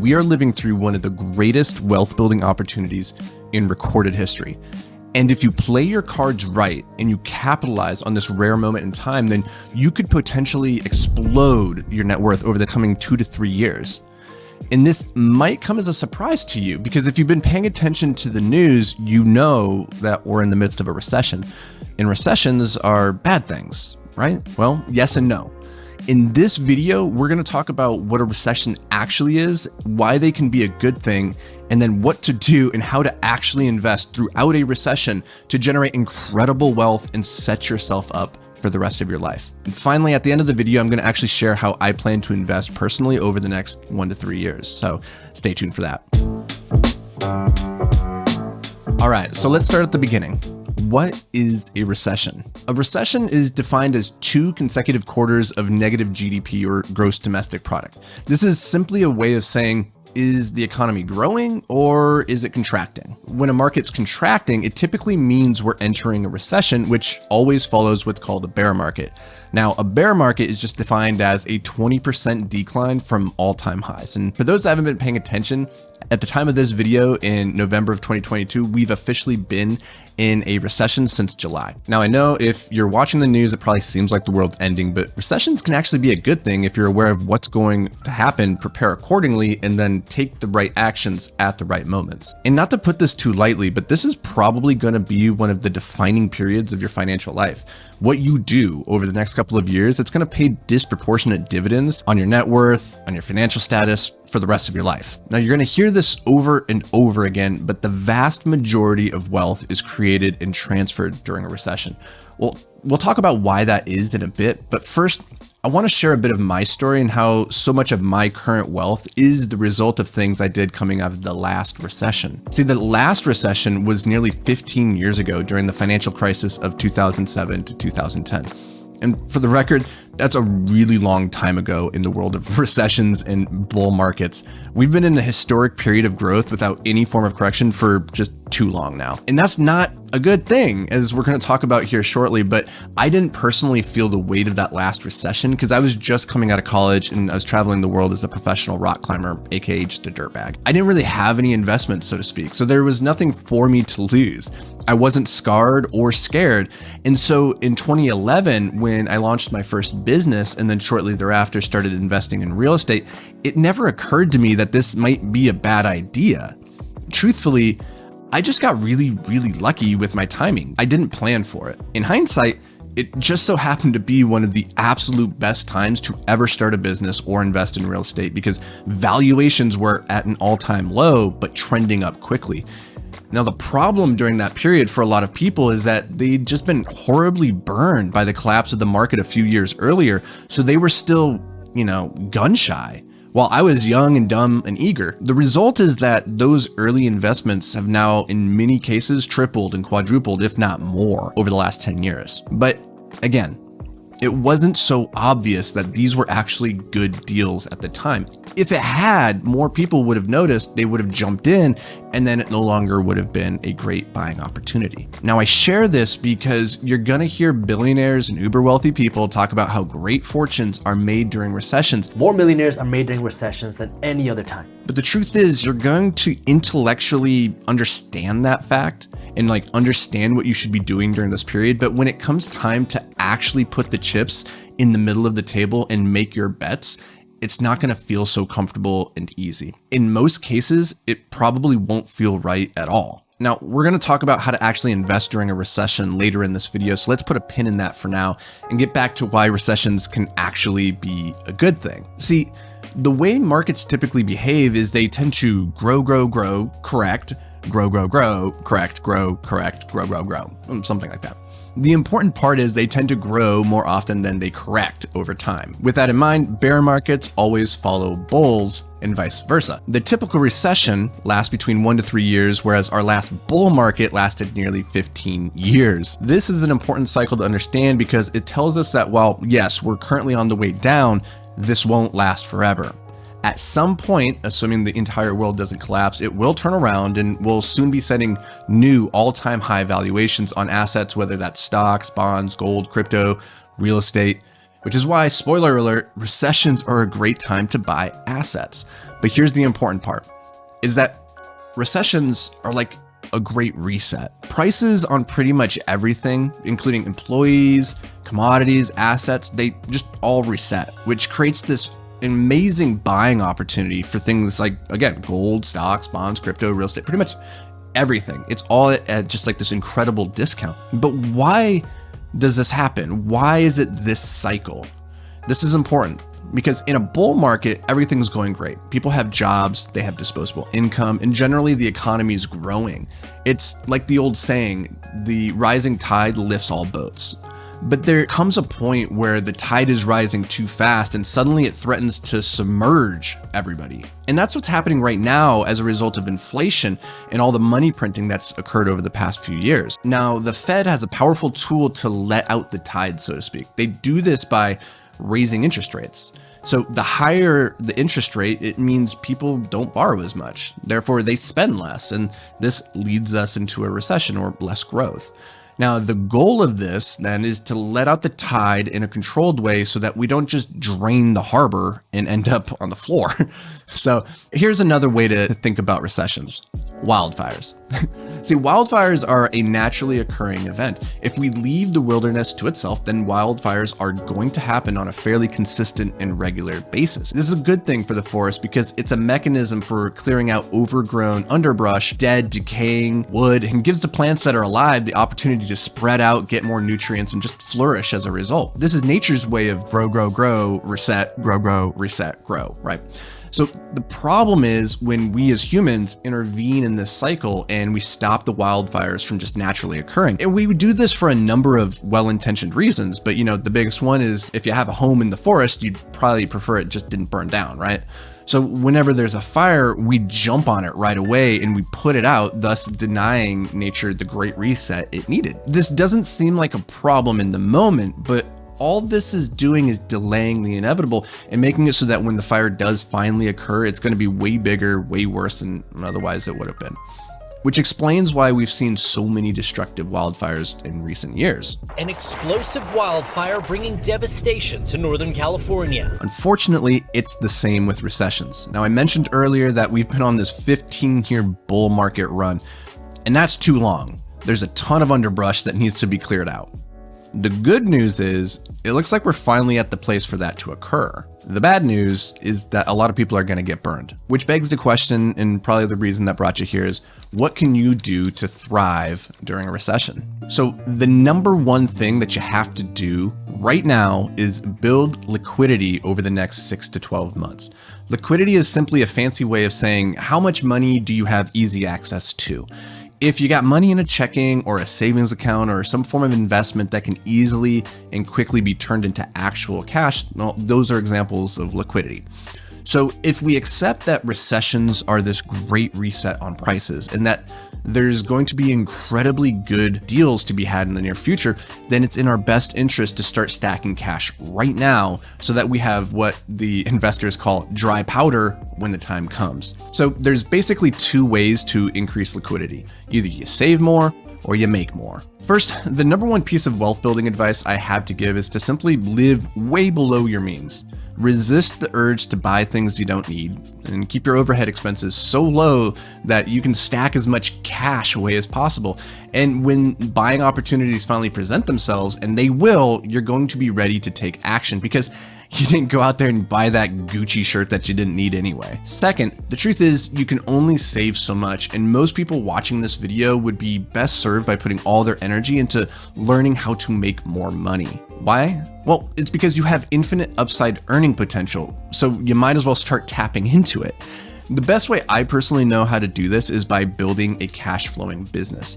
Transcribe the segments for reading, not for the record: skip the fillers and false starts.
We are living through one of the greatest wealth building opportunities in recorded history. And if you play your cards right and you capitalize on this rare moment in time, then you could potentially explode your net worth over the coming 2 to 3 years. And this might come as a surprise to you because if you've been paying attention to the news, you know that we're in the midst of a recession. And recessions are bad things, right? Well, yes and no. In this video, we're going to talk about what a recession actually is, why they can be a good thing, and then what to do and how to actually invest throughout a recession to generate incredible wealth and set yourself up for the rest of your life. And finally, at the end of the video, I'm going to actually share how I plan to invest personally over the next 1 to 3 years. So stay tuned for that. All right, so let's start at the beginning. What is a recession? A recession is defined as 2 consecutive quarters of negative GDP or gross domestic product. This is simply a way of saying, is the economy growing or is it contracting? When a market's contracting, it typically means we're entering a recession, which always follows what's called a bear market. Now, a bear market is just defined as a 20% decline from all-time highs. And for those that haven't been paying attention, at the time of this video in November of 2022, we've officially been in a recession since July. Now, I know if you're watching the news, it probably seems like the world's ending, but recessions can actually be a good thing if you're aware of what's going to happen, prepare accordingly, and then take the right actions at the right moments. And not to put this too lightly, but this is probably going to be one of the defining periods of your financial life. What you do over the next couple of years, it's going to pay disproportionate dividends on your net worth, on your financial status for the rest of your life. Now, you're going to hear this over and over again, but the vast majority of wealth is created and transferred during a recession. Well, we'll talk about why that is in a bit, but first, I want to share a bit of my story and how so much of my current wealth is the result of things I did coming out of the last recession. See, the last recession was nearly 15 years ago during the financial crisis of 2007 to 2010. And for the record, that's a really long time ago in the world of recessions and bull markets. We've been in a historic period of growth without any form of correction for just too long now. And that's not a good thing, as we're going to talk about here shortly, but I didn't personally feel the weight of that last recession because I was just coming out of college and I was traveling the world as a professional rock climber, aka just a dirtbag. I didn't really have any investments, so to speak, so there was nothing for me to lose. I wasn't scarred or scared. And so in 2011, when I launched my first business and then shortly thereafter started investing in real estate, it never occurred to me that this might be a bad idea. Truthfully, I just got really lucky with my timing. I didn't plan for it. In hindsight, it just so happened to be one of the absolute best times to ever start a business or invest in real estate because valuations were at an all-time low, but trending up quickly. Now, the problem during that period for a lot of people is that they'd just been horribly burned by the collapse of the market a few years earlier, so they were still, gun shy. While I was young and dumb and eager, the result is that those early investments have now, in many cases, tripled and quadrupled, if not more, over the last 10 years. But again, it wasn't so obvious that these were actually good deals at the time. If it had, more people would have noticed, they would have jumped in, and then it no longer would have been a great buying opportunity. Now, I share this because you're gonna hear billionaires and uber wealthy people talk about how great fortunes are made during recessions. More millionaires are made during recessions than any other time. But the truth is, you're going to intellectually understand that fact and understand what you should be doing during this period. But when it comes time to actually put the chips in the middle of the table and make your bets, it's not going to feel so comfortable and easy. In most cases, it probably won't feel right at all. Now, we're going to talk about how to actually invest during a recession later in this video, so let's put a pin in that for now and get back to why recessions can actually be a good thing. See, the way markets typically behave is they tend to grow, correct, grow, correct, grow, something like that. The important part is they tend to grow more often than they correct over time. With that in mind, bear markets always follow bulls and vice versa. The typical recession lasts between 1 to 3 years, whereas our last bull market lasted nearly 15 years. This is an important cycle to understand because it tells us that while, yes, we're currently on the way down, this won't last forever. At some point, assuming the entire world doesn't collapse, it will turn around and we'll soon be setting new all-time high valuations on assets, whether that's stocks, bonds, gold, crypto, real estate, which is why, spoiler alert, recessions are a great time to buy assets. But here's the important part, is that recessions are like a great reset. Prices on pretty much everything, including employees, commodities, assets, they just all reset, which creates this amazing buying opportunity for things like, again, gold, stocks, bonds, crypto, real estate, pretty much everything. It's all at just like this incredible discount. But why does this happen? Why is it this cycle? This is important because in a bull market, everything's going great. People have jobs, they have disposable income, and generally the economy is growing. It's like the old saying, the rising tide lifts all boats. But there comes a point where the tide is rising too fast and suddenly it threatens to submerge everybody. And that's what's happening right now as a result of inflation and all the money printing that's occurred over the past few years. Now, the Fed has a powerful tool to let out the tide, so to speak. They do this by raising interest rates. So the higher the interest rate, it means people don't borrow as much. Therefore, they spend less. And this leads us into a recession or less growth. Now, the goal of this then is to let out the tide in a controlled way so that we don't just drain the harbor and end up on the floor. So here's another way to think about recessions: wildfires. See, wildfires are a naturally occurring event. If we leave the wilderness to itself, then wildfires are going to happen on a fairly consistent and regular basis. This is a good thing for the forest because it's a mechanism for clearing out overgrown underbrush, dead, decaying wood, and gives the plants that are alive the opportunity to spread out, get more nutrients, and just flourish as a result. This is nature's way of grow, reset, grow, reset, grow, right? So the problem is when we as humans intervene in this cycle and we stop the wildfires from just naturally occurring. And we do this for a number of well-intentioned reasons, but the biggest one is if you have a home in the forest, you'd probably prefer it just didn't burn down, right? So whenever there's a fire, we jump on it right away and we put it out, thus denying nature the great reset it needed. This doesn't seem like a problem in the moment, but all this is doing is delaying the inevitable and making it so that when the fire does finally occur, it's going to be way bigger, way worse than otherwise it would have been. Which explains why we've seen so many destructive wildfires in recent years. An explosive wildfire bringing devastation to Northern California. Unfortunately, it's the same with recessions. Now, I mentioned earlier that we've been on this 15-year bull market run, and that's too long. There's a ton of underbrush that needs to be cleared out. The good news is, it looks like we're finally at the place for that to occur. The bad news is that a lot of people are going to get burned, which begs the question, and probably the reason that brought you here, is what can you do to thrive during a recession? So the number one thing that you have to do right now is build liquidity over the next 6 to 12 months. Liquidity is simply a fancy way of saying how much money do you have easy access to. If you got money in a checking or a savings account or some form of investment that can easily and quickly be turned into actual cash, well, those are examples of liquidity. So if we accept that recessions are this great reset on prices and that there's going to be incredibly good deals to be had in the near future, then it's in our best interest to start stacking cash right now so that we have what the investors call dry powder when the time comes. So there's basically two ways to increase liquidity. Either you save more or you make more. First, the number one piece of wealth building advice I have to give is to simply live way below your means. Resist the urge to buy things you don't need and keep your overhead expenses so low that you can stack as much cash away as possible. And when buying opportunities finally present themselves, and they will, you're going to be ready to take action because you didn't go out there and buy that Gucci shirt that you didn't need anyway. Second, the truth is you can only save so much, and most people watching this video would be best served by putting all their energy into learning how to make more money. Why? Well, it's because you have infinite upside earning potential, so you might as well start tapping into it. The best way I personally know how to do this is by building a cash flowing business.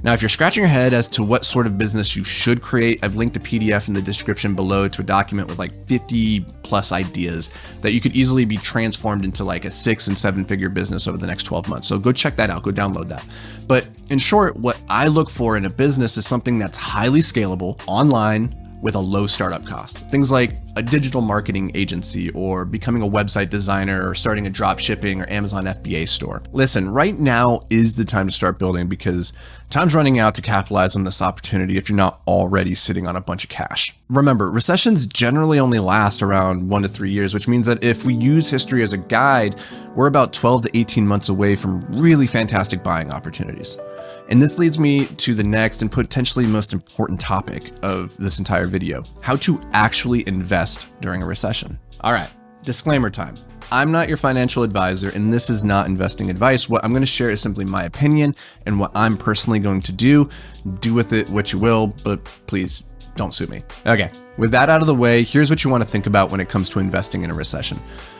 Now, if you're scratching your head as to what sort of business you should create, I've linked a PDF in the description below to a document with like 50 plus ideas that you could easily be transformed into like a 6 and 7 figure business over the next 12 months. So go check that out, go download that. But in short, what I look for in a business is something that's highly scalable, online, with a low startup cost. Things like a digital marketing agency or becoming a website designer or starting a drop shipping or Amazon FBA store. Listen, right now is the time to start building because time's running out to capitalize on this opportunity if you're not already sitting on a bunch of cash. Remember, recessions generally only last around 1 to 3 years, which means that if we use history as a guide, we're about 12 to 18 months away from really fantastic buying opportunities. And this leads me to the next and potentially most important topic of this entire video: how to actually invest during a recession. All right, disclaimer time. I'm not your financial advisor, and this is not investing advice. What I'm going to share is simply my opinion and what I'm personally going to do. Do with it what you will, but please don't sue me. Okay, with that out of the way, here's what you want to think about when it comes to investing in a recession.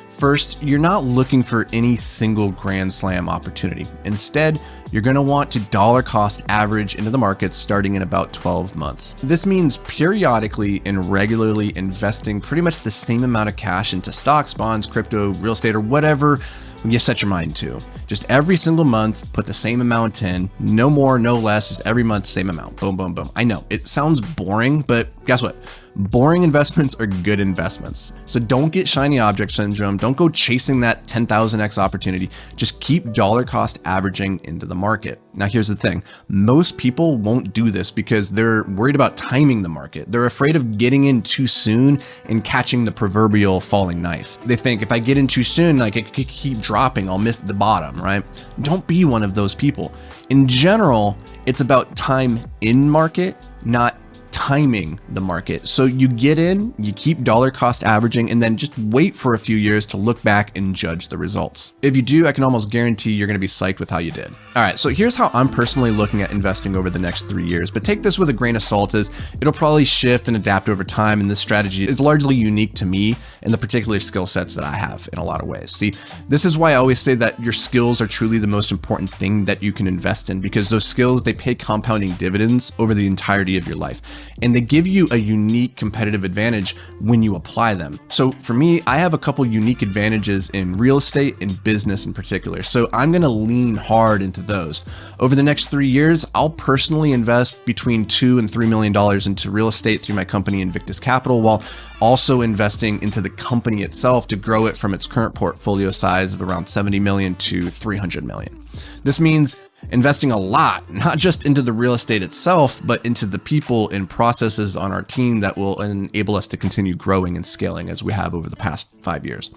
First, you're not looking for any single grand slam opportunity. Instead, you're going to want to dollar cost average into the market starting in about 12 months. This means periodically and regularly investing pretty much the same amount of cash into stocks, bonds, crypto, real estate, or whatever you set your mind to. Just every single month, put the same amount in, no more, no less, just every month, same amount. Boom, boom, boom. I know it sounds boring, but guess what? Boring investments are good investments. So don't get shiny object syndrome. Don't go chasing that 10,000x opportunity. Just keep dollar cost averaging into the market. Now, here's the thing. Most people won't do this because they're worried about timing the market. They're afraid of getting in too soon and catching the proverbial falling knife. They think if I get in too soon, like it could keep dropping, I'll miss the bottom, right? Don't be one of those people. In general, it's about time in market, not timing the market. So you get in, you keep dollar cost averaging, and then just wait for a few years to look back and judge the results. If you do, I can almost guarantee you're going to be psyched with how you did. All right, so here's how I'm personally looking at investing over the next 3 years, but take this with a grain of salt as it'll probably shift and adapt over time, and this strategy is largely unique to me and the particular skill sets that I have in a lot of ways. See, this is why I always say that your skills are truly the most important thing that you can invest in, because those skills, they pay compounding dividends over the entirety of your life. And they give you a unique competitive advantage when you apply them. So for me, I have a couple unique advantages in real estate and business in particular. So I'm going to lean hard into those. Over the next 3 years, I'll personally invest between $2 and $3 million into real estate through my company Invictus Capital, while also investing into the company itself to grow it from its current portfolio size of around 70 million to 300 million. This means investing a lot, not just into the real estate itself, but into the people and processes on our team that will enable us to continue growing and scaling as we have over the past 5 years.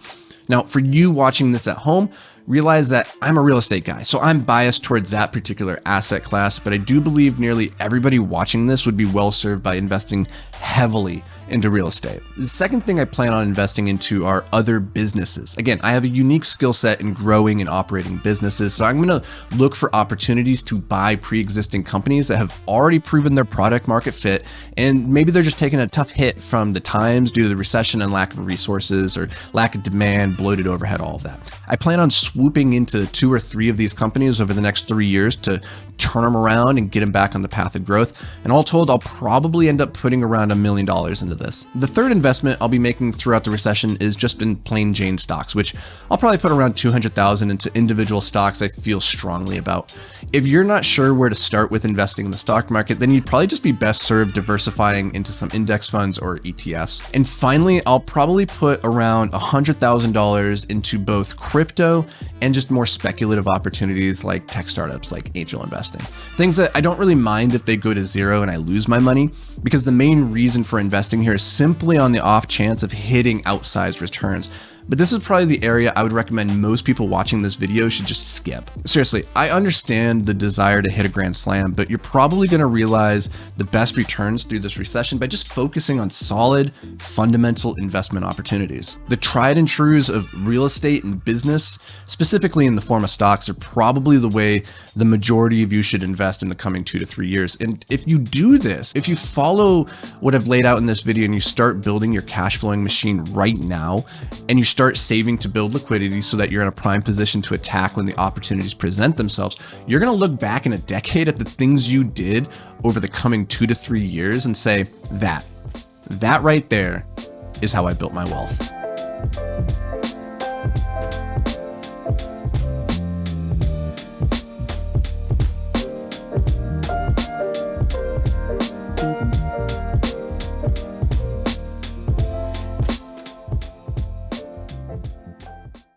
Now, for you watching this at home, realize that I'm a real estate guy, so I'm biased towards that particular asset class, but I do believe nearly everybody watching this would be well served by investing heavily into real estate. The second thing I plan on investing into are other businesses. Again, I have a unique skill set in growing and operating businesses, so I'm going to look for opportunities to buy pre-existing companies that have already proven their product market fit, and maybe they're just taking a tough hit from the times due to the recession and lack of resources or lack of demand, bloated overhead, all of that. I plan on swooping into 2 or 3 of these companies over the next 3 years to turn them around and get them back on the path of growth. And all told, I'll probably end up putting around $1 million into this. The third investment I'll be making throughout the recession is just in plain Jane stocks, which I'll probably put around $200,000 into individual stocks I feel strongly about. If you're not sure where to start with investing in the stock market, then you'd probably just be best served diversifying into some index funds or ETFs. And finally, I'll probably put around $100,000 into both crypto and just more speculative opportunities like tech startups, like angel investing. Things that I don't really mind if they go to zero and I lose my money, because the main reason for investing here is simply on the off chance of hitting outsized returns. But this is probably the area I would recommend most people watching this video should just skip. Seriously, I understand the desire to hit a grand slam, but you're probably going to realize the best returns through this recession by just focusing on solid, fundamental investment opportunities. The tried and trues of real estate and business, specifically in the form of stocks, are probably the way the majority of you should invest in the coming 2 to 3 years. And if you do this, if you follow what I've laid out in this video and you start building your cash flowing machine right now, and you start saving to build liquidity so that you're in a prime position to attack when the opportunities present themselves, you're going to look back in a decade at the things you did over the coming 2 to 3 years and say, that right there is how I built my wealth.